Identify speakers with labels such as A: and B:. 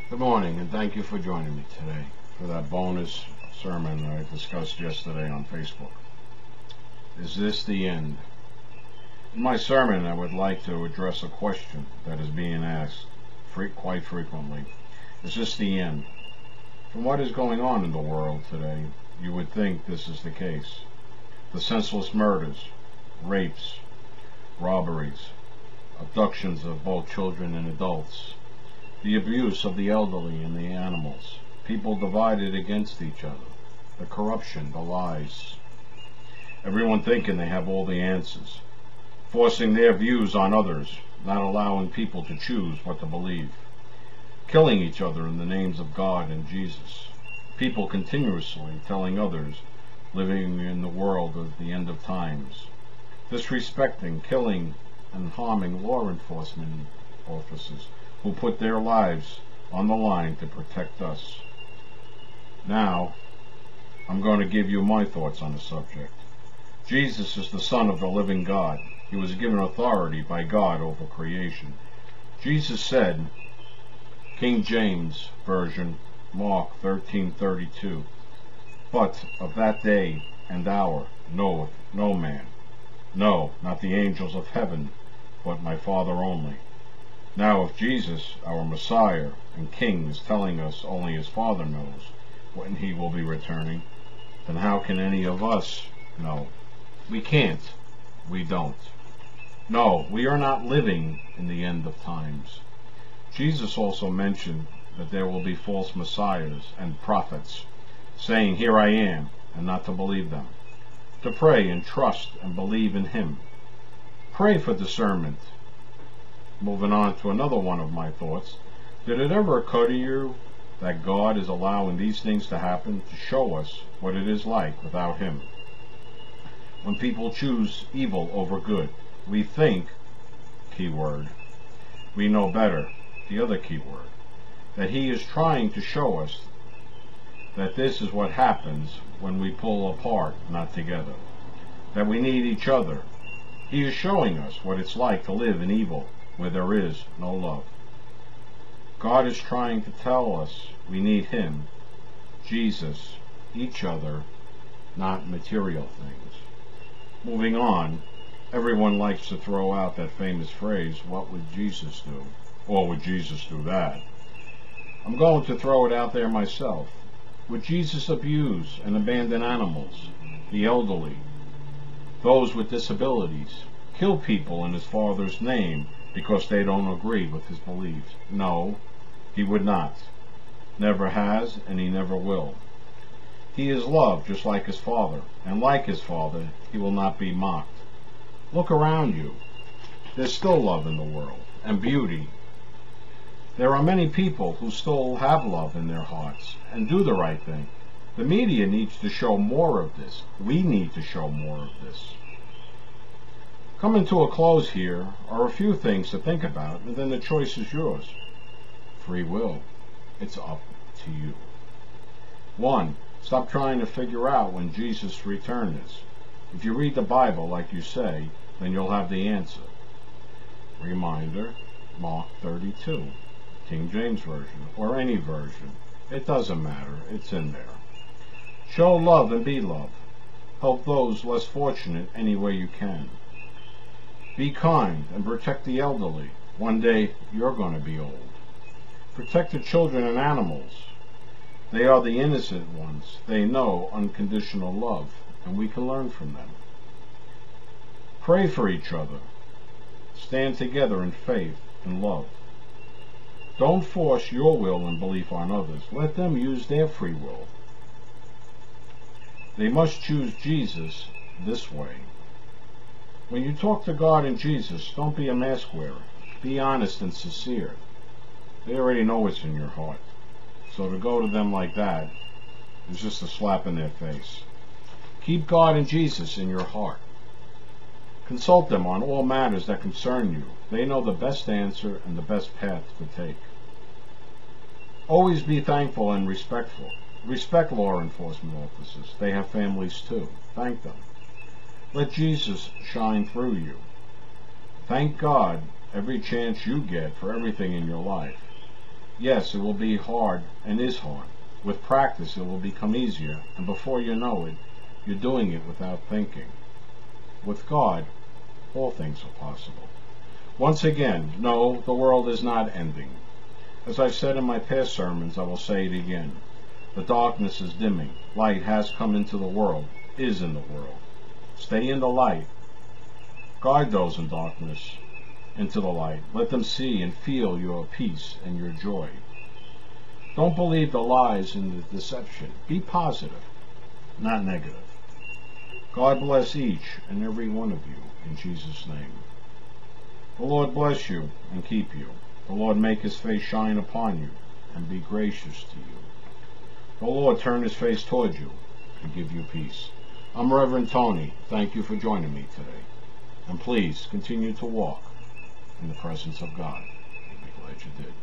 A: Good morning, and thank you for joining me today for that bonus sermon I discussed yesterday on Facebook. Is this the end? In my sermon, I would like to address a question that is being asked quite frequently. Is this the end? From what is going on in the world today, you would think this is the case. The senseless murders, rapes, robberies, abductions of both children and adults, the abuse of the elderly and the animals, people divided against each other, the corruption, the lies, everyone thinking they have all the answers, forcing their views on others, not allowing people to choose what to believe, killing each other in the names of God and Jesus, people continuously telling others living in the world of the end of times, disrespecting, killing, and harming law enforcement officers who put their lives on the line to protect us. Now, I'm going to give you my thoughts on the subject. Jesus is the Son of the living God. He was given authority by God over creation. Jesus said, King James Version, Mark 13:32, "But of that day and hour knoweth no man, no, not the angels of heaven, but my Father only." Now, if Jesus, our Messiah and King, is telling us only his Father knows when he will be returning, then how can any of us know? We can't. We don't. No, we are not living in the end of times. Jesus also mentioned that there will be false messiahs and prophets, saying, "Here I am," and not to believe them. To pray and trust and believe in him. Pray for discernment. Moving on to another one of my thoughts, did it ever occur to you that God is allowing these things to happen to show us what it is like without him? When people choose evil over good, we think, keyword, we know better, the other keyword, that he is trying to show us that this is what happens when we pull apart, not together, that we need each other. He is showing us what it's like to live in evil where there is no love. God is trying to tell us we need him, Jesus, each other, not material things. Moving on, everyone likes to throw out that famous phrase, "What would Jesus do?" Or "Would Jesus do that?" I'm going to throw it out there myself. Would Jesus abuse and abandon animals, the elderly, those with disabilities, kill people in his Father's name because they don't agree with his beliefs? No, he would not. Never has, and he never will. He is love just like his Father, and like his Father, he will not be mocked. Look around you. There's still love in the world, and beauty. There are many people who still have love in their hearts, and do the right thing. The media needs to show more of this. We need to show more of this. Coming to a close here are a few things to think about, and then the choice is yours. Free will. It's up to you. 1. Stop trying to figure out when Jesus' return is. If you read the Bible like you say, then you'll have the answer. Reminder, Mark 32, King James Version, or any version. It doesn't matter, it's in there. Show love and be love. Help those less fortunate any way you can. Be kind and protect the elderly. One day you're going to be old. Protect the children and animals. They are the innocent ones. They know unconditional love, and we can learn from them. Pray for each other. Stand together in faith and love. Don't force your will and belief on others. Let them use their free will. They must choose Jesus this way. When you talk to God and Jesus, don't be a mask wearer. Be honest and sincere. They already know what's in your heart. So to go to them like that is just a slap in their face. Keep God and Jesus in your heart. Consult them on all matters that concern you. They know the best answer and the best path to take. Always be thankful and respectful. Respect law enforcement officers. They have families too. Thank them. Let Jesus shine through you. Thank God every chance you get for everything in your life. Yes, it will be hard and is hard. With practice it will become easier, and before you know it, you're doing it without thinking. With God, all things are possible. Once again, no, the world is not ending. As I've said in my past sermons, I will say it again. The darkness is dimming. Light has come into the world, is in the world. Stay in the light. Guide those in darkness into the light. Let them see and feel your peace and your joy. Don't believe the lies and the deception. Be positive, not negative. God bless each and every one of you in Jesus' name. The Lord bless you and keep you. The Lord make his face shine upon you and be gracious to you. The Lord turn his face toward you and give you peace. I'm Reverend Tony. Thank you for joining me today. And please continue to walk in the presence of God. I'd be glad you did.